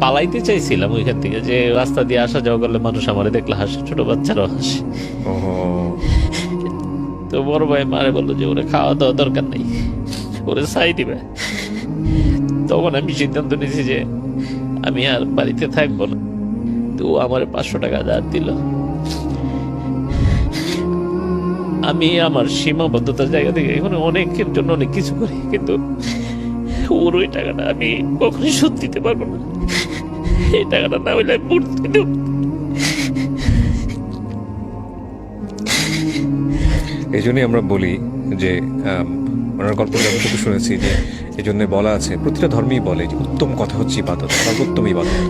পালাইতে চাইছিলাম ওইখান থেকে, যে রাস্তা দিয়ে আসা যাওয়া করলে মানুষ আমারে দেখলে হাসে, ছোট বাচ্চারাও হাসে। তো বড় ভাই মারে বললো যে ওরে খাওয়া দাওয়া দরকার নেই, ওরে ছাই দিবে। তখন আমি সিদ্ধান্ত নিয়েছি যে আমি আর বাড়িতে থাকবো না। তো ও আমার 500 টাকা ধার দিল। আমি আমার সীমাবদ্ধতার জায়গা থেকে এখন অনেকের জন্য অনেক কিছু করি, কিন্তু ওর ওই টাকাটা আমি কখনোই শোধ দিতে পারবো না। এই টাকাটা না হইলে আমি মরতে দেব। এই জন্যই আমরা বলি যে ওনার গল্প যতটুকু শুনেছি, যে এই জন্য বলা আছে, প্রতিটা ধর্মেই বলে যে উত্তম কথা হচ্ছে ইবাদত, সর্বোত্তম ইবাদত।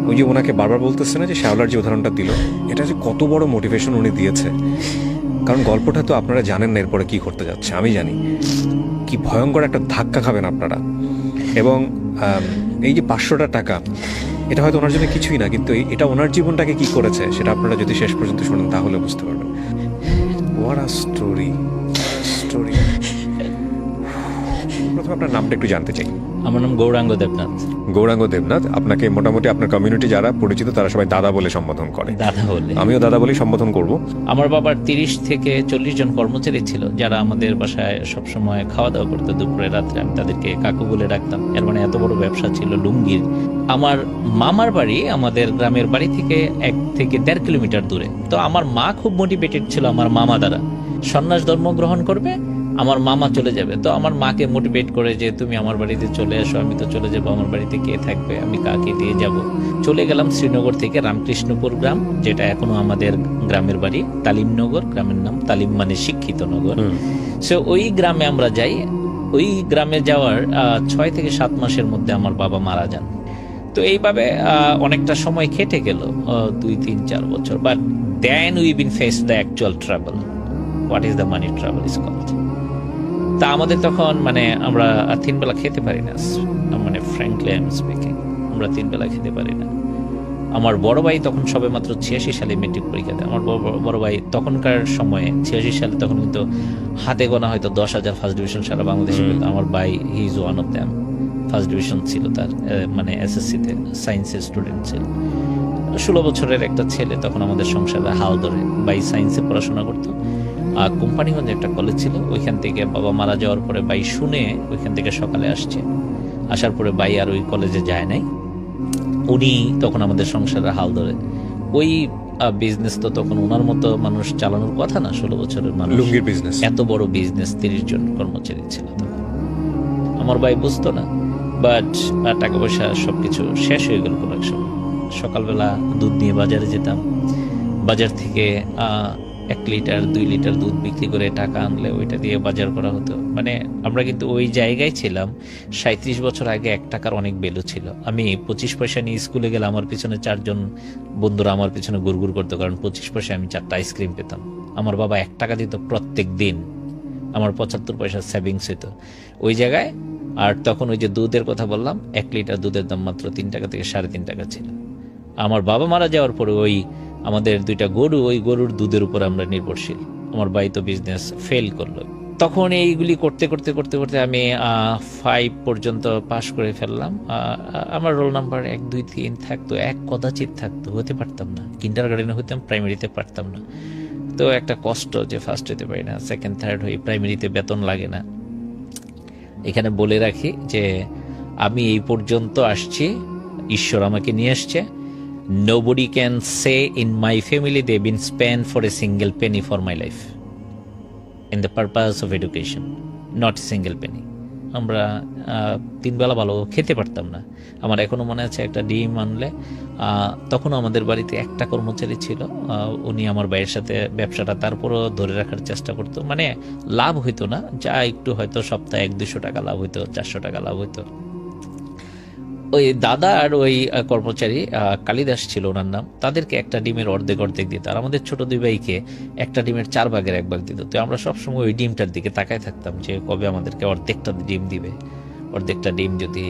ওই যে ওনাকে বারবার বলতেছে না যে শ্যাওলার যে উদাহরণটা দিল, এটা যে কত বড় মোটিভেশন উনি দিয়েছে। কারণ গল্পটা তো আপনারা জানেন না এরপরে কি করতে যাচ্ছে, আমি জানি কি ভয়ঙ্কর একটা ধাক্কা খাবেন আপনারা। এবং এই যে 500টা টাকা, এটা হয়তো ওনার জন্য কিছুই না, কিন্তু এটা ওনার জীবনটাকে কি করেছে সেটা আপনারা যদি শেষ পর্যন্ত শোনেন তাহলে বুঝতে পারবেন। What a story. প্রথমে আপনার নামটা একটু জানতে চাই। আমার নাম গৌরাঙ্গ দেবনাথ। গৌরাঙ্গ দেবনাথ, আপনাকে মোটামুটি আপনার কমিউনিটি যারা পরিচিত তারা সবাই দাদা বলে সম্বোধন করে। দাদা বলে, আমিও দাদা বলেই সম্বোধন করব। আমার বাবার 30 থেকে 40 জন কর্মচারী ছিল, যারা আমাদের বাসায় সবসময় খাওয়া দাওয়া করতো দুপুরে রাত্রে। আমি তাদেরকে কাকু বলে ডাকতাম। এর মানে এত বড় ব্যবসা ছিল লুঙ্গির। আমার মামার বাড়ি আমাদের গ্রামের বাড়ি থেকে 1 থেকে 1.5 কিলোমিটার দূরে। তো আমার মা খুব মোটিভেটেড ছিল আমার মামা দ্বারা, সন্ন্যাস ধর্ম গ্রহণ করবে, আমার মামা চলে যাবে। তো আমার মাকে মোটিভেট করে যে তুমি আমার বাড়িতে চলে আসো, আমি তো চলে যাবো, আমার বাড়িতে কে থাকবে, আমি কাকে দিয়ে যাব। চলে গেলাম শ্রীনগর থেকে রামকৃষ্ণপুর গ্রাম, যেটা এখনো আমাদের গ্রামের বাড়ি, তালিমনগর, গ্রামের নাম তালিম মানে শিক্ষিত নগর। সো ওই গ্রামে আমরা যাই। ওই গ্রামে যাওয়ার 6 থেকে 7 মাসের মধ্যে আমার বাবা মারা যান। তো এইভাবে অনেকটা সময় কেটে গেল, 2, 3, 4 বছর। But then we been face the actual travel. What is the money travel is called. তা আমাদের তখন মানে আমরা 3 বেলা খেতে পারি না, মানে ফ্র্যাঙ্কলি আই এম স্পিকিং, আমরা 3 বেলা খেতে পারি না। আমার বড় ভাই তখন সবে মাত্র 86 সালে মেট্রিক পরীক্ষা দেয়। আমার বড় ভাই তখনকার সময়ে 86 সালে তখন কিন্তু হাতে গোনা হয়তো 10,000 ফার্স্ট ডিভিশন সারা বাংলাদেশে পেত। আমার ভাই he is one of them. First division ছিল তার, মানে এসএসসিতে সায়েন্সের স্টুডেন্ট ছিল। 16 বছরের একটা ছেলে তখন আমাদের সংসারে হাল ধরে। ভাই সায়েন্সে পড়াশোনা করতো। কোম্পানিগঞ্জে একটা কলেজ ছিল, ওইখান থেকে বাবা মারা যাওয়ার পরে ভাই শুনে ওইখান থেকে সকালে আসছে। আসার পরে ভাই আর ওই কলেজে যায় নাই। উনি তখন আমাদের সংসারে হাল ধরে। ওই বিজনেস তো তখন ওনার মতো মানুষ চালানোর কথা না, 16 বছরের মানুষ, লুঙ্গির বিজনেস, এত বড় বিজনেস, 30 জন কর্মচারী ছিল তখন। আমার ভাই বুঝতো না, বাট টাকা পয়সা সবকিছু শেষ হয়ে গেল কোনো এক সময়। সকালবেলা দুধ নিয়ে বাজারে যেতাম, বাজার থেকে 1 লিটার 2 লিটার দুধ বিক্রি করে টাকা আনলে ওইটা দিয়ে বাজার করা হতো। মানে আমরা কিন্তু ওই জায়গায় ছিলাম। 37 বছর আগে 1 টাকার অনেক ভ্যালু ছিল। আমি 25 পয়সা নিয়ে স্কুলে গেলে আমার পিছনে 4 জন বন্ধুরা আমার পিছনে গুড়গুড় করতো, কারণ 25 পয়সা আমি 4টা আইসক্রিম পেতাম। আমার বাবা 1 টাকা দিত প্রত্যেক দিন, আমার 75 পয়সা সেভিংস হইতো ওই জায়গায়। আর তখন ওই যে দুধের কথা বললাম, 1 লিটার দুধের দাম মাত্র 3 টাকা থেকে 3.5 টাকা ছিল। আমার বাবা মারা যাওয়ার পরে ওই আমাদের 2টা গরু, ওই গরুর দুধের উপর আমরা নির্ভরশীল। আমার ভাই তো বিজনেস ফেল করলো। তখন এইগুলি করতে করতে করতে করতে আমি 5 পর্যন্ত পাশ করে ফেললাম। আমার রোল নাম্বার 1, 2, 3 থাকতো, 1 কদাচিৎ থাকতো, হতে পারতাম না। কিন্ডারগার্টেনে হইতাম, প্রাইমারিতে পারতাম না। তো একটা কষ্ট যে ফার্স্ট হতে পারি না, সেকেন্ড থার্ড হই, প্রাইমারিতে বেতন লাগে না। এখানে বলে রাখি যে আমি এই পর্যন্ত আসছি, ঈশ্বর আমাকে নিয়ে আসছে। Nobody can say in my family they've been spent for a single penny for my life in the purpose of education, not a single penny. আমরা 3 বেলা ভালো খেতে পারতাম না। আমার এখনো মনে আছে, একটা ডিম আনলে, তখনও আমাদের বাড়িতে একটা কর্মচারী ছিল, উনি আমার ভাইয়ের সাথে ব্যবসাটা তারপরও ধরে রাখার চেষ্টা করতো। মানে লাভ হইতো না, যা একটু হয়তো সপ্তাহে 100-200 টাকা লাভ হইতো, 400 টাকা লাভ হইতো। ওই দাদা আর ওই কর্মচারী কালিদাস ছিল ওনার নাম, তাদেরকে একটা ডিমের অর্ধেক দিত। আর আমাদের ছোট 2 ভাইকে একটা ডিমের 4 ভাগের 1 ভাগ দিত। তো আমরা সবসময় ওই ডিমটার দিকে তাকায় থাকতাম যে কবে আমাদেরকে অর্ধেকটা ডিম দিবে, অর্ধেকটা ডিম যদি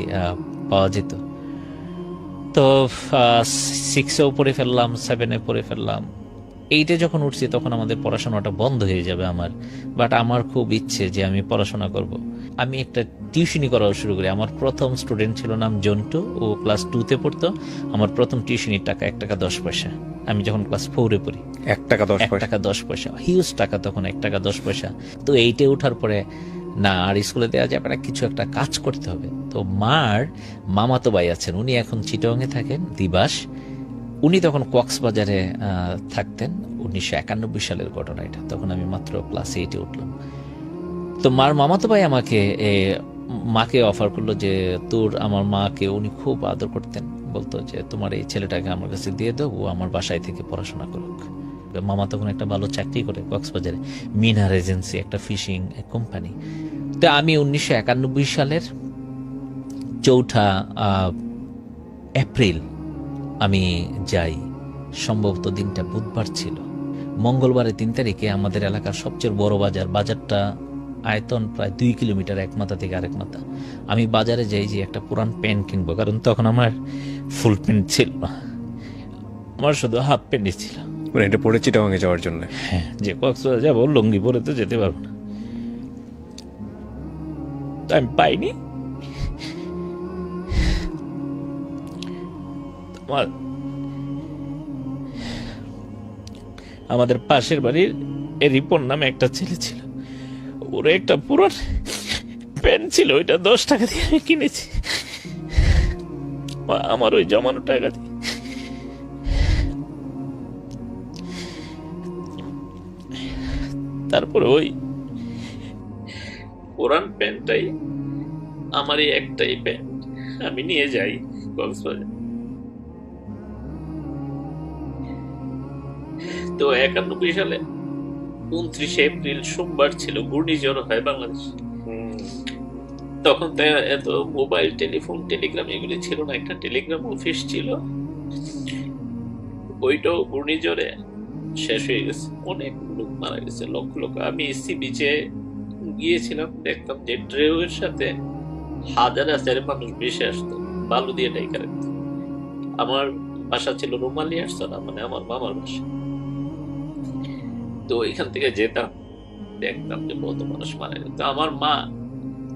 পাওয়া যেত। তো 6-এও পড়ে ফেললাম, 7-এ পড়ে ফেললাম। এইটা যখন উঠছি তখন আমাদের পড়াশোনাটা বন্ধ হয়ে যাবে আমার, বাট আমার খুব ইচ্ছে যে আমি পড়াশোনা করব। আমি একটা টিউশনি করা শুরু করি। আমার প্রথম স্টুডেন্ট ছিল নাম জন্টু, ও ক্লাস 2-তে পড়তো। আমার প্রথম টিউশনির টাকা 1 টাকা 10 পয়সা, আমি যখন ক্লাস 4-এ পড়ি। 1 টাকা 10 1 পয়সা। টাকা 10 পয়সা, হিউজ টাকা তখন, 1 টাকা 10 পয়সা। তো এইটে ওঠার পরে না আর স্কুলে দেওয়া যাবে না, কিছু একটা কাজ করতে হবে। তো মার মামাতো ভাই আছেন, উনি এখন চিটাগাংয়ে থাকেন, দিবাস। উনি তখন কক্সবাজারে থাকতেন। 1991 সালের ঘটনা এটা, তখন আমি মাত্র ক্লাস 8-এ উঠলাম। তো মার মামাতো ভাই আমাকে মাকে অফার করলো যে তোর, আমার মাকে উনি খুব আদর করতেন, বলতো যে তোমার এই ছেলেটাকে আমার কাছে দিয়ে দাও, ও আমার বাসায় থেকে পড়াশোনা করুক। মামা তখন একটা ভালো চাকরি করে কক্সবাজারে, মিনার এজেন্সি, একটা ফিশিং কোম্পানি। তো আমি 1991 সালের 4 এপ্রিল আমি যাই। সম্ভবত দিনটা বুধবার ছিল। মঙ্গলবারে 3 তারিখে আমাদের এলাকার সবচেয়ে বড় বাজার, বাজারটা আয়তন প্রায় 2 কিলোমিটার এক মাথা থেকে আরেক মাথা। আমি বাজারে যাই যে একটা পুরান প্যান্ট কিনবো, কারণ তখন আমার ফুল প্যান্ট ছিল না, আমার শুধু হাফ প্যান্টই ছিল। মানে এটা পড়ে চিটাগাংয়ে যাওয়ার জন্য। হ্যাঁ, যে কক্সবাজার যাবো, লুঙ্গি পরে তো যেতে পারবো না। তো আমি পাইনি। আমাদের পাশের বাড়ির রিপন নামে একটা ছেলে ছিল, ওর একটা পুরো প্যান্ট ছিল, ওইটা 10 টাকা দিয়ে আমি কিনেছি, আমার ওই জমানো টাকা দিয়ে। তারপরে ওই পুরান প্যান্টটাই, আমার এই একটাই প্যান্ট, আমি নিয়ে যাই কক্সবাজার। তো 91 সালে 29 এপ্রিল সোমবার ছিল, ঘূর্ণিঝড় হয় বাংলাদেশ। তখন তো এত মোবাইল টেলিফোন টেলিগ্রাম এগুলি ছিল না, একটা টেলিগ্রাম অফিস ছিল, ওইটাও ঘূর্ণিঝড়ে শেষ হয়ে গেছে, অনেক লোক মারা গেছে, লক্ষ লক্ষ। আমি সি বিচে গিয়েছিলাম, দেখতাম যে ড্রেউয়ের সাথে হাজার হাজার মানুষ ভেসে আসতো, বালু দিয়ে ডাইকা রাখতো। আমার বাসা ছিল রুমালিয়ারছড়া, মানে আমার মামার বাসা। তো এখান থেকে যেতাম, দেখতাম যে কত মানুষ মারা যেত। আমার মা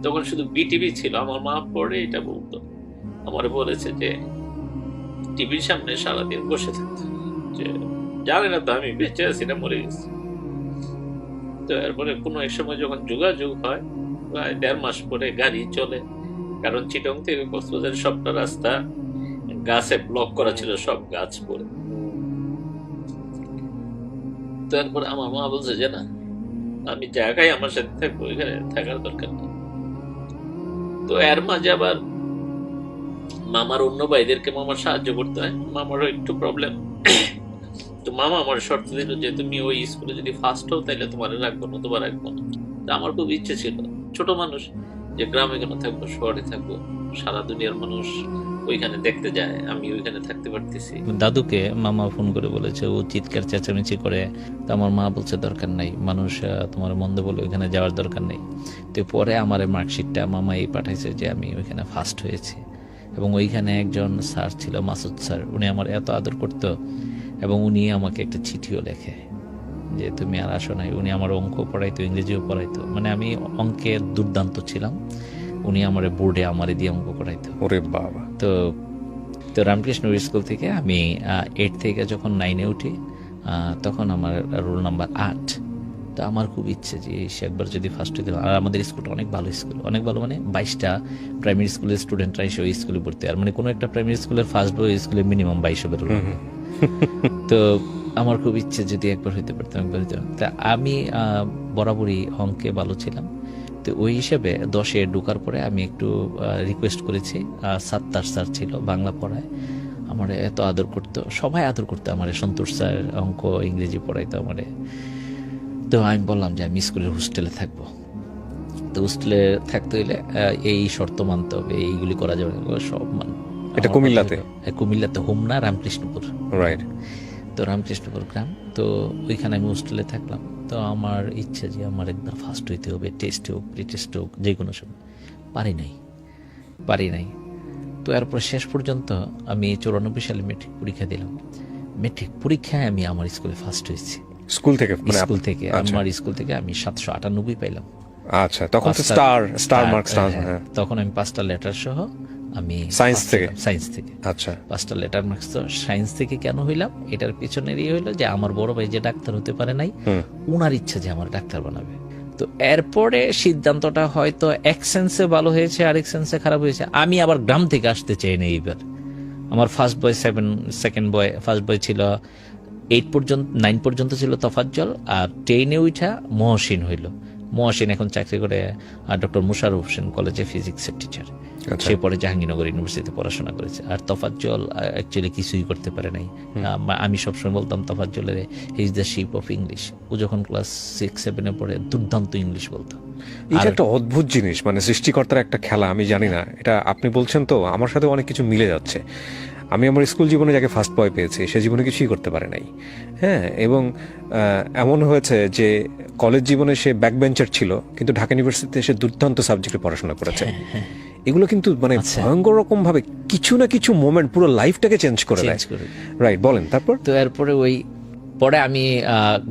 তখন শুধু বিটিভি ছিল, আমার মা পরে এটা বলতো, আমার বলেছে যে টিভির সামনে সারাদিন বসে থাকতো, যে জানে না তো আমি বেঁচে আছি না মরে গেছি। তো এরপরে কোনো এক সময় যখন যোগাযোগ হয়, প্রায় 1.5 মাস পরে গাড়ি চলে, কারণ চিটং থেকে কক্সবাজার সবটা রাস্তা গাছে ব্লক করা ছিল, সব গাছ পড়ে। তারপরে আমার মা বলছে যে না, আমি জায়গায় আমার সাথে থাকবো, এখানে থাকার দরকার নেই। তো এর মাঝে আবার মামার অন্য ভাইদেরকে মামার সাহায্য করতে হয়, মামারও একটু প্রবলেম। তো মামা আমার শর্ত দিল যে তুমি ওই স্কুলে যদি ফার্স্ট হও তাহলে তোমার রাখবো না, তোমার রাখবো না। তো আমার খুব ইচ্ছে ছিল, ছোট মানুষ, যে গ্রামে কেন থাকবো, শহরে থাকবো, সারা দুনিয়ার মানুষ ওইখানে দেখতে যায়, আমি ওইখানে থাকতে পারতেছি। দাদুকে মামা ফোন করে বলেছে, ও চিৎকার চেঁচামেচি করে। তো আমার মা বলছে দরকার নাই, মানুষ তোমার মন্দ বলে ওইখানে যাওয়ার দরকার নেই। তো পরে আমার মার্কশিটটা মামা এই পাঠাইছে যে আমি ওইখানে ফার্স্ট হয়েছি। এবং ওইখানে একজন স্যার ছিল, মাসুদ স্যার, উনি আমার এত আদর করতো, এবং উনি আমাকে একটা চিঠিও লেখে যে তুমি আর আসো নাই। উনি আমার অঙ্ক পড়াইতো, ইংরেজিও পড়াইতো, মানে আমি অঙ্কে দুর্দান্ত ছিলাম, উনি আমার বোর্ডে আমারে দিয়ে অঙ্ক করাইতো। ওরে বাবা। তো তো রামকৃষ্ণ স্কুল থেকে আমি 8 থেকে যখন 9-এ উঠি, তখন আমার রোল নাম্বার 8। তো আমার খুব ইচ্ছে যে সে একবার যদি ফার্স্ট হইতে। আর আমাদের স্কুলটা অনেক ভালো স্কুল, অনেক ভালো, মানে 22টা প্রাইমারি স্কুলের স্টুডেন্টরা এসে ওই স্কুলে পড়তে, আর মানে কোনো একটা প্রাইমারি স্কুলের ফার্স্ট বই স্কুলে মিনিমাম 22 হবে। তো আমার খুব ইচ্ছে যদি একবার হইতে পারতাম, একবার হইতে পারতাম। তা আমি বরাবরই অঙ্কে ভালো ছিলাম। তো ওই হিসেবে 10-এ ঢোকার পরে আমি একটু রিকোয়েস্ট করেছি। সাত্তার স্যার ছিল, বাংলা পড়ায়, আমার এত আদর করতো, সবাই আদর করতো আমার, সন্তোষ স্যার অঙ্ক ইংরেজি পড়াইতো আমারে। তো আমি বললাম যে আমি স্কুলের হোস্টেলে থাকবো। তো হোস্টেলে থাকতে হইলে এই শর্ত মানতে হবে, এইগুলি করা যাবে না, সব মান। এটা কুমিল্লাতে? হ্যাঁ, কুমিল্লাতে, হোমনা রামকৃষ্ণপুর। রাইট। তো রামকৃষ্ণপুর গ্রাম, তো ওইখানে আমি হোস্টেলে থাকলাম। তো আমার ইচ্ছা যে আমার একবার ফার্স্ট হইতে হবে, টেস্ট হোক, প্রি টেস্ট হোক, যে কোনো সময়। পারি নাই। তো এরপর শেষ পর্যন্ত আমি 94 সালে মেট্রিক পরীক্ষা দিলাম। মেট্রিক পরীক্ষায় আমি আমার স্কুলে ফার্স্ট হয়েছি। স্কুল থেকে স্কুল থেকে আমার স্কুল থেকে আমি 798 পাইলাম। আচ্ছা, তখন তো স্টার মার্কস। হ্যাঁ, তখন আমি 5টা লেটার সহ আমি সায়েন্স থেকে আচ্ছা 5টা লেটার মার্কস। তো সায়েন্স থেকে কেন হইলাম, এটার পিছনেরই হইলো যে আমার বড় ভাই যে ডাক্তার হতে পারে নাই, উনার ইচ্ছা যে আমার ডাক্তার বানাবে। তো এরপরে সিদ্ধান্তটা হয়তো এক সেন্সে ভালো হয়েছে, আরেক সেন্সে খারাপ হয়েছে। আমি আবার গ্রাম থেকে আসতে চাই না এইবার। আমার first boy 7, second boy, first boy ছিল 9 পর্যন্ত ছিল তফাজ্জল, আর 10-এ উঠা মহসিন হইল। মহসিন এখন চাকরি করে ডক্টর মুশাররফ হোসেন কলেজে ফিজিক্সের টিচার। সে পরে জাহাঙ্গীরনগর ইউনিভার্সিটিতে পড়াশোনা করেছে। আর তফাজ্জল অ্যাকচুয়ালি কিছুই করতে পারে নাই। আমি সবসময় বলতাম তফাজ্জলের he is the ship of English. ও যখন ক্লাস 6-7-এ পড়ে দুর্দান্ত ইংলিশ বলতো। এটা একটা অদ্ভুত জিনিস, মানে সৃষ্টিকর্তার একটা খেলা। আমি জানি না, এটা আপনি বলছেন তো আমার সাথে অনেক কিছু মিলে যাচ্ছে। আমি আমার স্কুল জীবনে যাকে ফার্স্ট বয় পেয়েছি সে জীবনে কিছুই করতে পারে নাই। হ্যাঁ, এবং এমন হয়েছে যে কলেজ জীবনে সে ব্যাক বেঞ্চার ছিল, কিন্তু ঢাকা ইউনিভার্সিটিতে সে দুর্দান্ত সাবজেক্টে পড়াশোনা করেছে। এগুলো কিন্তু মানে ভয়ঙ্কর রকম ভাবে কিছু না কিছু মোমেন্ট পুরো লাইফটাকে চেঞ্জ করে দেয়। রাইট, বলেন তারপর। তো এরপরে পরে আমি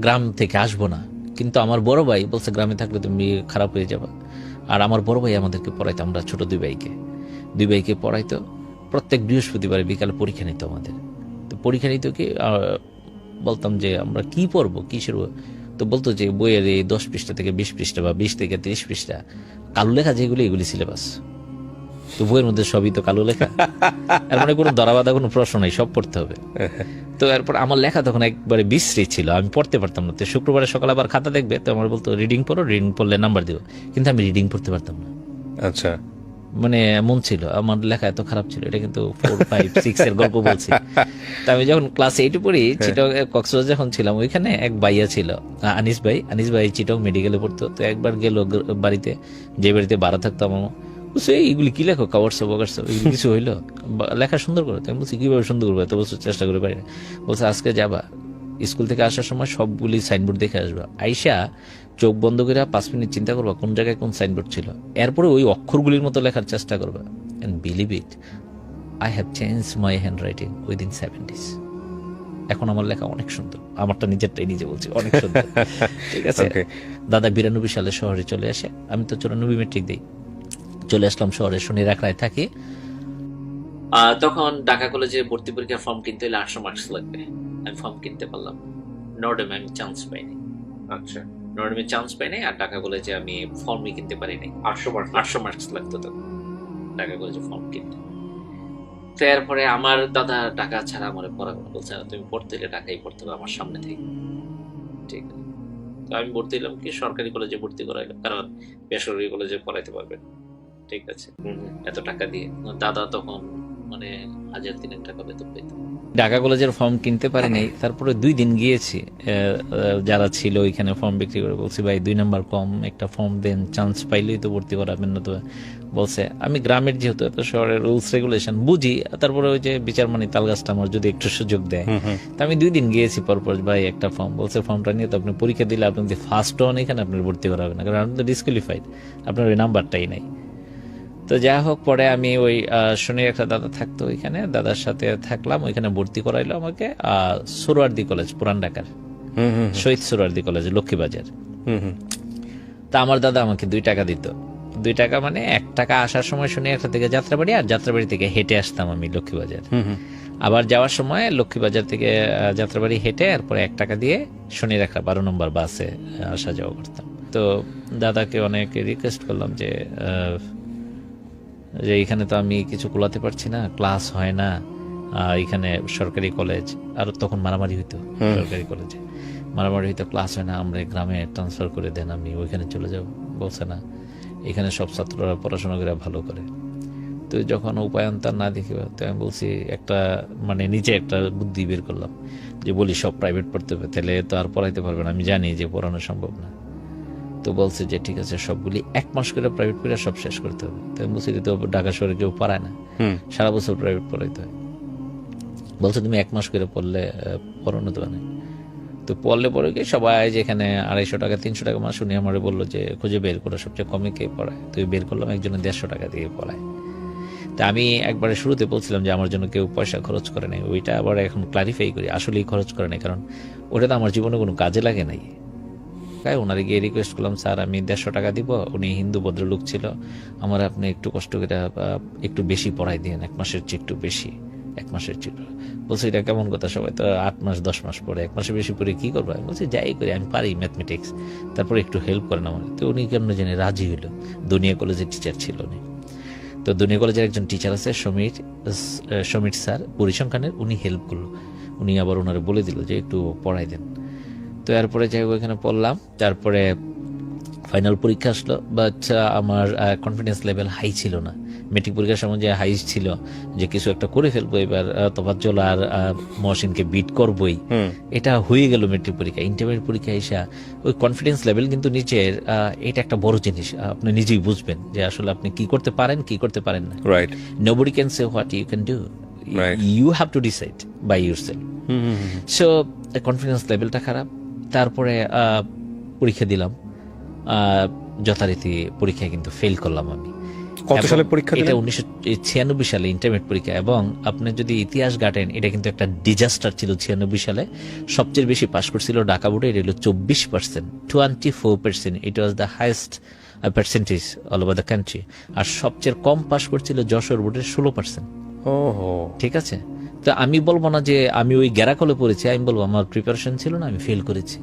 গ্রাম থেকে আসবো না, কিন্তু আমার বড় ভাই বলছে গ্রামে থাকলে তুমি খারাপ হয়ে যাবে। আর আমার বড় ভাই আমাদেরকে পড়াইতো, আমরা ছোট দুই ভাইকে পড়াইতো। প্রত্যেক বৃহস্পতিবার বিকালে পরীক্ষা নিত আমাদের। তো পরীক্ষা নিত কি বলতাম যে আমরা কি পড়বো, কিসের, তো বলতো যে বইয়ের এই 10 পৃষ্ঠা থেকে 20 পৃষ্ঠা বা 20 থেকে 30 পৃষ্ঠা কালো লেখা যেগুলি, এগুলি সিলেবাস। তো বইয়ের মধ্যে সবই তো কালো লেখা, এর মানে কোনো ধরাবাধা কোনো প্রশ্ন নাই, সব পড়তে হবে। তো এরপর আমার লেখা তখন একবারে বিশ্রী ছিল, আমি পড়তে পারতাম না। তো শুক্রবারে সকালে আবার খাতা দেখবে, তো আমার বলতো রিডিং পড়ো, রিডিং পড়লে নাম্বার দিব, কিন্তু আমি রিডিং পড়তে পারতাম না। আচ্ছা, মানে এমন ছিল আমার লেখা, এত খারাপ ছিল। এটা কিন্তু 4, 5, 6 এর গল্প বলছি। তা আমি যখন ক্লাস 8-এ পড়ি, চিটং কক্সবাজার যখন ছিলাম, ওইখানে এক ভাইয়া ছিল আনিস ভাই চিটং মেডিকেলে পড়তো। তো একবার গেল বাড়িতে, যে বাড়িতে ভাড়া থাকতাম, বলছে এইগুলি কি লেখো, কাওয়ারসব এগুলি কিছু হইলো, লেখা সুন্দর করে। আমি বলছি কিভাবে সুন্দর করবো, এত বছর চেষ্টা করে পারি না। বলছে আজকে যাবা, স্কুল থেকে আসার সময় সবগুলি সাইনবোর্ড দেখে আসবা, আইসা চোখ বন্ধ করে 5 মিনিট চিন্তা করবা কোন জায়গায় কোন সাইনবোর্ড ছিল, এরপরে ওই অক্ষরগুলির মতো লেখার চেষ্টা করবা। And believe it, I have change my handwriting within 7 days। এখন আমার লেখা অনেক সুন্দর, আমারটা নিজেরটাই নিজে বলছি, অনেক সুন্দর। ঠিক আছে। দাদা 92 সালে শহরে চলে আসে, আমি তো 94 মেট্রিক দিই, চলে আসলাম শহরে, শনি রাখড়ায় থাকি। তখন ঢাকা কলেজে ভর্তি পরীক্ষার ফর্ম কিনতে হলে 800 মার্কস লাগবে। আমি ফর্ম কিনতে পারলাম, নর্ডেমে আমি চান্স পাইনি। আচ্ছা, নর্ডেমে চান্স পাইনি, আর ঢাকা কলেজে আমি ফর্মই কিনতে পারিনি। 800 মার্কস লাগতো তখন ঢাকা কলেজে ফর্ম কিনতে। তো এরপরে আমার দাদা ঢাকা ছাড়া আমার পড়াশোনা বলছে, তুমি পড়তে হলে ঢাকায় পড়তে হবে আমার সামনে থেকে। ঠিক আছে, তো আমি ভর্তি হলাম কি সরকারি কলেজে ভর্তি করাইলাম, কারণ বেসরকারি কলেজে পড়াইতে পারবে। ঠিক আছে, এত টাকা দিয়ে। দাদা তখন মানে 1000-3 টাকা বেতন পেত। ঢাকা কলেজের ফর্ম কিনতে পারি নাই। তারপরে 2 দিন গিয়েছি, যারা ছিল ওইখানে ফর্ম বিক্রি করে, বলছি ভাই 2 নাম্বার কম, একটা ফর্ম দেন, চান্স পাইলেই তো ভর্তি করাবেন না। তো বলছে আমি গ্রামের, যেহেতু এত শহরের রুলস রেগুলেশন বুঝি, তারপরে ওই যে বিচারমানি তালগাছটা আমার যদি একটু সুযোগ দেয়। তা আমি 2 দিন গিয়েছি পরপর, ভাই একটা ফর্ম, বলছে ফর্মটা নিয়ে তো আপনি পরীক্ষা দিলে আপনি যদি ফার্স্ট হন এখানে আপনার ভর্তি করা হবে না, কারণ আপনি তো ডিসকুয়ালিফাইড, আপনার ওই নাম্বারটাই নাই। তো যাই হোক, পরে আমি ওই শনির একটা দাদা থাকতো ওইখানে, দাদার সাথে থাকলাম, ওইখানে ভর্তি করাইলো আমাকে সোহরাওয়ার্দী কলেজ, পুরান ঢাকার শহীদ সোহরাওয়ার্দী কলেজ, লক্ষ্মীবাজার। তা আমার দাদা আমাকে 2 টাকা দিত। 2 টাকা মানে 1 টাকা আসার সময় শনি একটা থেকে যাত্রাবাড়ি, আর যাত্রাবাড়ি থেকে হেঁটে আসতাম আমি লক্ষ্মীবাজার। আবার যাওয়ার সময় লক্ষ্মীবাজার থেকে যাত্রাবাড়ি হেঁটে, এরপরে 1 টাকা দিয়ে শনি একটা 12 নম্বর বাসে আসা যাওয়া করতাম। তো দাদাকে অনেক রিকোয়েস্ট করলাম যে এখানে তো আমি কিছু কোলাতে পারছি না, ক্লাস হয় না, এখানে সরকারি কলেজ, আর তখন মারামারি হইতো সরকারি কলেজে, মারামারি হইতো, ক্লাস হয় না, আমরা গ্রামে ট্রান্সফার করে দেন, আমি ওইখানে চলে যাব। বলছে না, এখানে সব ছাত্ররা পড়াশোনা করে ভালো করে। তো যখন উপায়ন্তর না দেখি, তো আমি বলছি একটা মানে নিজে একটা বুদ্ধি বের করলাম যে বলি সব প্রাইভেট পড়তে হবে, তাহলে তো আর পড়াইতে পারবে না, আমি জানি যে পড়ানো সম্ভব না। তো বলছে যে ঠিক আছে, সবগুলি 1 মাস করে প্রাইভেট করে সব শেষ করতে হবে। তো আমি বলছি তো ঢাকা শহরে কেউ পড়ায় না, সারা বছর প্রাইভেট পড়াইতে হয়। বলছে তুমি 1 মাস করে পড়লে পড়ানো দেবে না। তো পড়লে পরে কি সবাই যেখানে 250 টাকা 300 টাকা মাস, উনি আমার বললো যে খুঁজে বের করো সবচেয়ে কমে কে পড়ায়। তুই বের করলাম, একজনে 150 টাকা দিয়ে পড়ায়। তা আমি একবারে শুরুতে বলছিলাম যে আমার জন্য কেউ পয়সা খরচ করে নাই, ওইটা আবার এখন ক্লারিফাই করি, আসলেই খরচ করে নাই, কারণ ওটা তো আমার জীবনে কোনো কাজে লাগে নাই। তাই ওনারে গিয়ে রিকোয়েস্ট করলাম, স্যার আমি 150 টাকা দিব, উনি হিন্দু ভদ্রলোক ছিল, আমার আপনি একটু কষ্ট করে একটু বেশি পড়াই দিন, 1 মাসের চেয়ে একটু বেশি, 1 মাসের চেয়ে। বলছে এটা কেমন কথা, সবাই তো 8 মাস 10 মাস পরে, 1 মাসে বেশি পরে কি করবো? আমি বলছি যাই করি, আমি পারি ম্যাথমেটিক্স, তারপরে একটু হেল্প করেন আমার। তো উনি কেমন জানি রাজি হইলো, দুনিয়া কলেজের টিচার ছিল উনি। তো দুনিয়া কলেজের একজন টিচার আছে সমীর স্যার পরিসংখ্যানের, উনি হেল্প করলো, উনি আবার ওনারে বলে দিল যে একটু পড়াই দেন। তো এরপরে যাই হোক এখানে পড়লাম, তারপরে ফাইনাল পরীক্ষা আসলো, বাট আমার কনফিডেন্স লেভেল হাই ছিল না। মেট্রিক পরীক্ষার সময় যে হাই ছিল যে কিছু একটা করে ফেলবো এবার, তোফাজ্জল আর মহসিনকে বিট করবই, এটা হয়ে গেল মেট্রিক পরীক্ষা। ইন্টারমিডিয়েট পরীক্ষা এসে ওই কনফিডেন্স লেভেল কিন্তু নিচের, এটা একটা বড় জিনিস, আপনি নিজেই বুঝবেন যে আসলে আপনি কি করতে পারেন কি করতে পারেন না। Right, nobody can say what you can do, you have to decide by yourself. So confidence লেভেলটা খারাপ। তারপরে পরীক্ষা দিলাম, যথারীতি পরীক্ষায় কিন্তু ফেল করলাম আমি। কত সালে পরীক্ষা দিলেন? এটা 1996 সালে ইন্টারমিডিয়েট পরীক্ষা, এবং আপনি যদি ইতিহাস ঘাটেন এটা কিন্তু একটা ডিজাস্টার ছিল। 96 সালে সবচেয়ে বেশি পাস করছিল ঢাকা বোর্ডে, এটা হলো 24%, 24%, it was the highest percentage all over the country. আর সবচেয়ে কম পাস করছিল যশোর বোর্ডের 16%। ঠিক আছে, তো আমি বলবো না যে আমি ওই গ্যারাকলে পড়েছি, আমি বলবো আমার প্রিপারেশন ছিল না, আমি ফেল করেছি।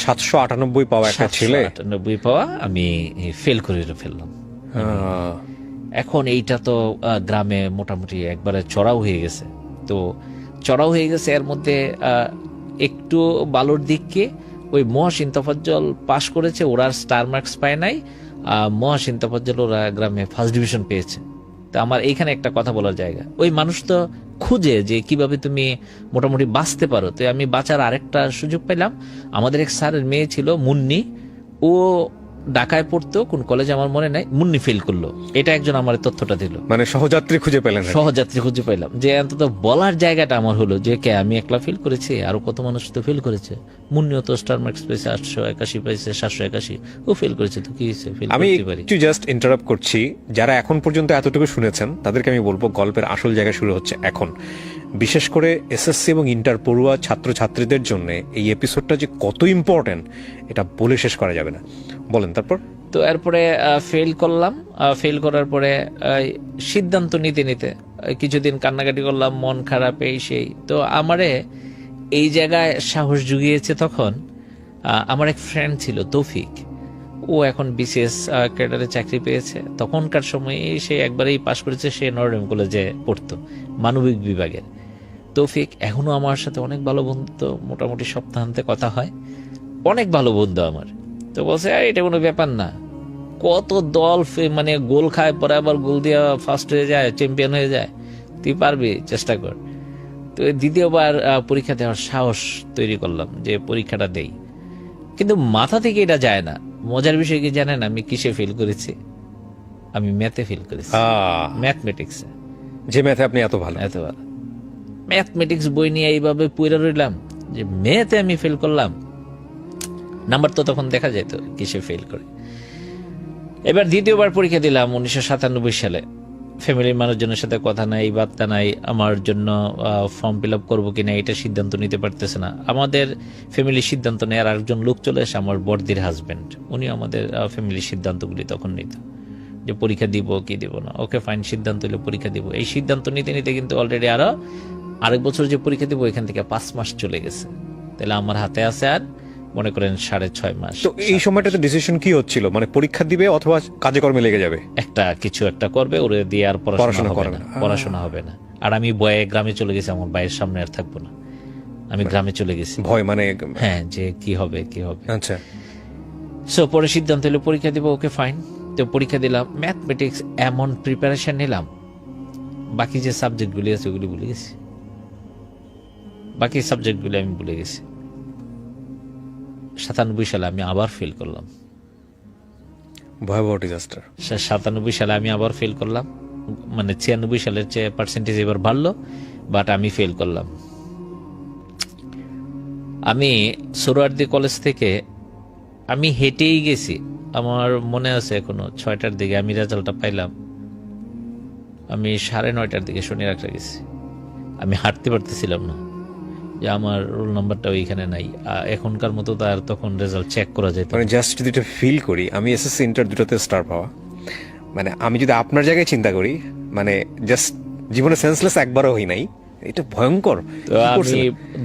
798 পাওয়া একটা ছেলে 798 পাওয়া, আমি ফেল করে ফেললাম। এখন এইটা তো গ্রামে মোটামুটি একবারে চড়াও হয়ে গেছে। তো চড়াও হয়ে গেছে, এর মধ্যে একটু বালোর দিককে ওই মহসিন তোফাজ্জল পাশ করেছে, ওরা স্টার মার্কস পায় নাই, মহসিন তোফাজ্জল ওরা গ্রামে ফার্স্ট ডিভিশন পেয়েছে। তো আমার এইখানে একটা কথা বলার জায়গা, ওই মানুষ তো খুঁজে যে কিভাবে তুমি মোটামুটি বাঁচতে পারো। তো আমি বাঁচার আরেকটা সুযোগ পেলাম। আমাদের এক স্যারের মেয়ে ছিল মুন্নি, ও ঢাকায় পড়তো, কোন কলেজে আমার মনে নাই, মুন্নি ফেল করলো, এটা একজন আমার তথ্যটা দিল। মানে সহযাত্রী খুঁজে পেলেন? সহযাত্রী খুঁজে পেলাম, যে অন্তত বলার জায়গাটা আমার হলো যে কে আমি একলা ফেল করেছি, আরো কত মানুষ তো ফেল করেছে। মুন্নিও তো স্টার মার্কস পেয়েছে, 881 পেয়েছে, 781, ও ফেল করেছে, তো কি হয়েছে, ফেল আমি করতে পারি। একটু জাস্ট ইন্টারাপ্ট করছি, যারা এখন পর্যন্ত এতটুকু শুনেছেন তাদেরকে আমি বলবো গল্পের আসল জায়গা শুরু হচ্ছে এখন। বিশেষ করে এসএসসি এবং ইন্টার পড়ুয়া ছাত্রছাত্রীদের জন্য এই এপিসোডটা যে কত ইম্পর্টেন্ট এটা বলে শেষ করা যাবে না। বলেন তারপর। তো এরপরে ফেল করলাম, ফেল করার পরে সিদ্ধান্ত নিতে নিতে কিছুদিন কান্নাকাটি করলাম, মন খারাপ এই সেই। তো আমারে এই জায়গায় সাহস জুগিয়েছে তখন আমার এক ফ্রেন্ড ছিল তৌফিক, ও এখন বিসিএস ক্যাডারে চাকরি পেয়েছে। তখনকার সময়ে সে একবারেই পাশ করেছে, সে নরডেম কলেজে পড়তো মানবিক বিভাগের। তৌফিক এখনো আমার সাথে অনেক ভালো বন্ধু, মোটামুটি সপ্তাহান্তে কথা হয়, অনেক ভালো বন্ধু আমার। তো বলছে এটা কোনো ব্যাপার না, কত দল মানে গোল খায়, পরে আবার গোল দিয়ে ফার্স্ট হয়ে যায়, চ্যাম্পিয়ন হয়ে যায়, তুই পারবি, চেষ্টা কর। তো দ্বিতীয়বার পরীক্ষা দেওয়ার সাহস তৈরি করলাম যে পরীক্ষাটা দেই, কিন্তু মাথা থেকে এটা যায় না। মজার বিষয় কি জানেন আমি কিসে ফেল করেছি? আমি ম্যাথে ফেল করেছি, ম্যাথমেটিক্সে। যে ম্যাথে আপনি এত ভালো, ম্যাথমেটিক্স বই নিয়ে এইভাবে পড়ে রইলাম যে ম্যাথে আমি ফেল করলাম। নাম্বার তো তখন দেখা যেত কিসে ফেল করে। এবার দ্বিতীয়বার পরীক্ষা দিলাম 1997 সালে। ফ্যামিলির মানুষজনের সাথে কথা নাই, বার্তা নাই, আমার জন্য ফর্ম ফিল আপ করবো কিনা এটা সিদ্ধান্ত নিতে পারতেছে না। আমাদের ফ্যামিলির সিদ্ধান্ত নেওয়ার আরেকজন লোক চলে এসে, আমার বড়দির হাজবেন্ড, উনি আমাদের ফ্যামিলির সিদ্ধান্তগুলি তখন নিত, যে পরীক্ষা দিব কি দিব না। ওকে ফাইন, সিদ্ধান্ত হলে পরীক্ষা দিব। এই সিদ্ধান্ত নিতে নিতে কিন্তু অলরেডি আরেক বছর যে পরীক্ষা দিব এখান থেকে 5 মাস চলে গেছে। তাহলে আমার হাতে আছে আর মনে করেন 6.5 মাস। তো এই সময়টাতে ডিসিশন কি হচ্ছিল, মানে পরীক্ষা দিবে অথবা কাজে কর্মে লেগে যাবে? কিছু একটা করবে, ওরে দিয়ে আর পড়াশোনা করবে না, পড়াশোনা হবে না। আর আমি ভয়ে গ্রামে চলে গেছি, আমার ভাইয়ের সামনে আর থাকবো না, আমি গ্রামে চলে গেছি। ভয় মানে? হ্যাঁ, যে কি হবে কি হবে। আচ্ছা, সো পরে সিদ্ধান্ত হলো পরীক্ষা দিব। ওকে ফাইন, তো পরীক্ষা দিলাম। ম্যাথমেটিক্স এমন প্রিপারেশন নিলাম, বাকি যে সাবজেক্টগুলি আছে ওগুলি ভুলে গেছি, বাকি সাবজেক্টগুলি আমি ভুলে গেছি। 97 সালে আমি আবার ফেল করলাম, ভয়াবহ ডিজাস্টার। 97 সালে আমি আবার ফেল করলাম, মানে 96 সালের চেয়ে পার্সেন্টেজ এবার বাড়লো, বাট আমি ফেল করলাম। আমি সোহরাওয়ার্দী কলেজ থেকে আমি হেঁটেই গেছি, আমার মনে আছে এখনো, 6টার দিকে আমি রেজাল্টটা পাইলাম। আমি 9:30টার দিকে শনি রাখতে গেছি। আমি হাঁটতে পারতেছিলাম না, যে আমার রোল নাম্বারটা ওইখানে নাই। এখনকার মতো তো আর তখন রেজাল্ট চেক করা যেত না। মানে জাস্ট যদি এটা ফিল করি, আমি এসএসসি ইন্টার দুটোতে স্টার পাওয়া, মানে আমি যদি আপনার জায়গায় চিন্তা করি, মানে জাস্ট জীবনে সেন্সলেস একবারও হই নাই, এটা ভয়ঙ্কর। তো আমি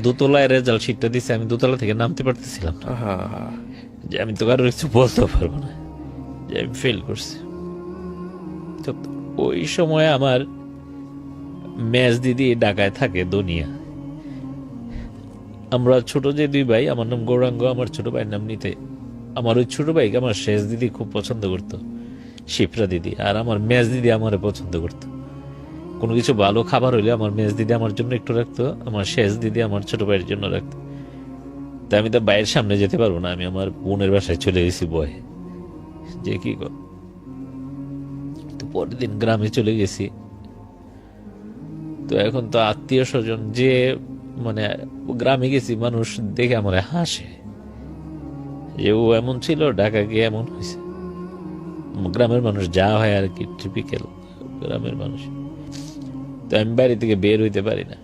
দোতলায় রেজাল্ট শিটটা দিছি, আমি দোতলা থেকে নামতে পারতেছিলাম না, যে আমি তো কারোর কিছু বলতে পারবো না যে আমি ফেল করছি। তো ওই সময় আমার মেজ দিদি ঢাকায় থাকে দুনিয়া। আমরা ছোট যে 2 ভাই, আমার নাম গৌরাঙ্গ, আমার ছোট ভাইয়ের নাম নিতে। আমার ওই ছোট ভাইকে আমার শেষ দিদি খুব পছন্দ করতো, শিপ্রা দিদি। আর আমার মেজ দিদি আমারে পছন্দ করতো। কোনো কিছু ভালো খাবার হইলে আমার মেজ দিদি আমার জন্য একটু রাখতো, আমার শেষ দিদি আমার ছোট ভাইয়ের জন্য রাখতো। তাই আমি তো বাইরের সামনে যেতে পারবো না, আমি আমার বোনের বাসায় চলে গেছি বয়ে, যে কি কর। তো পরের দিন গ্রামে চলে গেছি। তো এখন তো আত্মীয় স্বজন যে, মানে গ্রামে গেছি, মানুষ দেখে আমার হাসে যে ও এমন ছিল, ঢাকা গিয়ে এমন হয়েছে। গ্রামের মানুষ যা হয় আর কি, টিপিক্যাল গ্রামের মানুষ। তো আমি বাড়ি থেকে বের হইতে পারি না,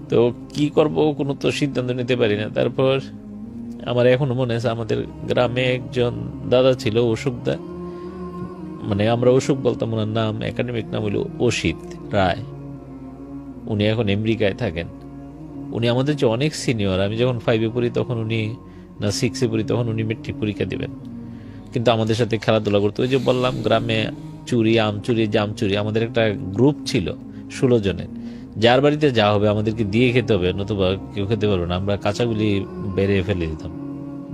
তো কি করব কোনো তো সিদ্ধান্ত নিতে পারি না। তারপর আমার এখনো মনে আছে, আমাদের গ্রামে একজন দাদা ছিল, অশোকদা, মানে আমরা অশোক বলতাম, ওনার নাম একাডেমিক নাম হইল অসিত রায়। উনি এখন আমেরিকায় থাকেন। উনি আমাদের যে অনেক সিনিয়র। আমি যখন 5-এ পড়ি তখন উনি, না 6-এ পড়ি তখন উনি মেট্রিক পরীক্ষা দিবেন, কিন্তু আমাদের সাথে খেলাধুলা করতো। ওই যে বললাম গ্রামে চুরি, আম চুরি, জাম চুরি, আমাদের একটা গ্রুপ ছিল 16 জনের। যার বাড়িতে যা হবে আমাদেরকে দিয়ে খেতে হবে, নতুবা কেউ খেতে পারবে না। আমরা কাঁচাগুলি বেরিয়ে ফেলে দিতাম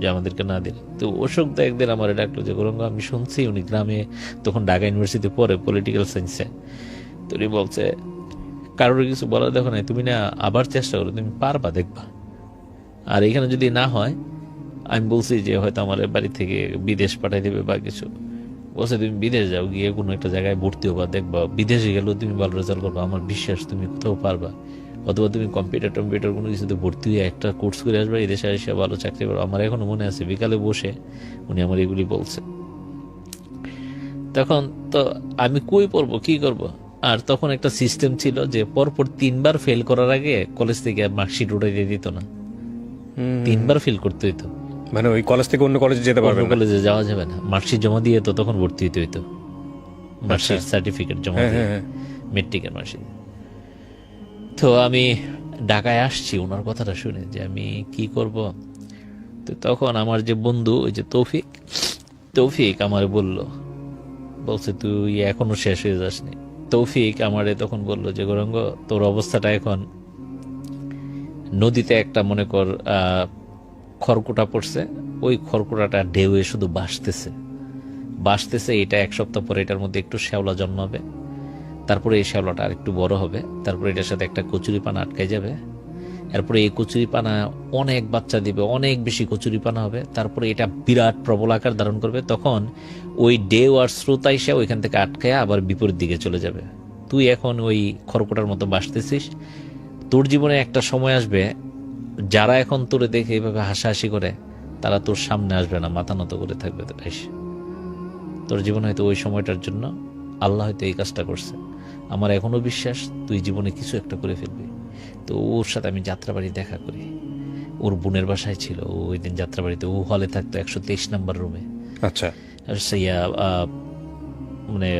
যে আমাদেরকে না দিলে। তো অশোক দা একদিন আমার ডাকলো যে গৌরাঙ্গ, আমি শুনছি উনি গ্রামে তখন ঢাকা ইউনিভার্সিটিতে পড়ে পলিটিক্যাল সায়েন্সে। তো উনি বলছে, কারোর কিছু বলার দেখো নাই, তুমি না আবার চেষ্টা করো, তুমি পারবা, দেখবা। আর এখানে যদি না হয়, আমি বলছি যে হয়তো আমার বাড়ি থেকে বিদেশ পাঠাই দেবে বা কিছু। বলছে তুমি বিদেশ যাও, গিয়ে কোনো একটা জায়গায় ভর্তি হবা, দেখবা বিদেশে গেলেও তুমি ভালো রেজাল্ট করবা, আমার বিশ্বাস তুমি কোথাও পারবা। অথবা তুমি কম্পিউটার কোনো কিছুতে ভর্তি হয়ে একটা কোর্স করে আসবে, এই দেশে এসে ভালো চাকরি করো। আমার এখনো মনে আছে, বিকালে বসে উনি আমার এগুলি বলছে। তখন তো আমি কই পড়বো, কি করব। আর তখন একটা সিস্টেম ছিল যে পরপর 3বার ফেল করার আগে কলেজ থেকে মার্কশিট উঠাই দিয়ে দিত না, 3বার ফেল করতে হইতো। মানে ওই কলেজ থেকে অন্য কলেজে যেতে পারবেন না, কলেজে যাওয়া যাবে না। মার্কশিট জমা দিয়ে তো তখন ভর্তি হইতে হইতো, মার্কশিট সার্টিফিকেট জমা দিয়ে, মেট্রিকের মার্কশিট। তো আমি ঢাকায় আসছি ওনার কথাটা শুনে যে আমি কি করব। তো তখন আমার যে বন্ধু, ওই যে তৌফিক আমারে বলছে তুই এখনো শেষ হয়ে যাসনি। তৌফিক আমারে তখন বলল যে গৌরাঙ্গ, তোর অবস্থাটা এখন নদীতে একটা মনে কর খড়কুটা পড়ছে, ওই খড়কুটাটা ঢেউয়ে শুধু বাসতেছে। এটা 1 সপ্তাহ পরে এটার মধ্যে একটু শ্যাওলা জন্মাবে, তারপরে এই শ্যাওলাটা আর একটু বড় হবে, তারপরে এটার সাথে একটা কচুরিপানা আটকে যাবে, এরপরে এই কচুরিপানা অনেক বাচ্চা দিবে, অনেক বেশি কচুরিপানা হবে, তারপরে এটা বিরাট প্রবল আকার ধারণ করবে। তখন ওই ঢেউ আর স্রোত এসে ওইখান থেকে আটকায় আবার বিপরীত দিকে চলে যাবে। তুই এখন ওই খড়কুটার মতো বাসতেছিস, তোর জীবনে একটা সময় আসবে যারা এখন তোরে দেখে এইভাবে হাসাহাসি করে, তারা তোর সামনে আসবে না, মাথা নত করে থাকবে। তোর জীবন হয়তো ওই সময়টার জন্য আল্লাহ হয়তো এই কাজটা করছে। আমার এখনো বিশ্বাস তুই জীবনে কিছু একটা করে ফেলবি। তো ওর সাথে আমি যাত্রাবাড়ি দেখা করি, ওর বোনের বাসায় ছিল ও ওই দিন যাত্রাবাড়িতে। ও হলে থাকতো 123 নম্বর রুমে। আচ্ছা, সেইয়া মানে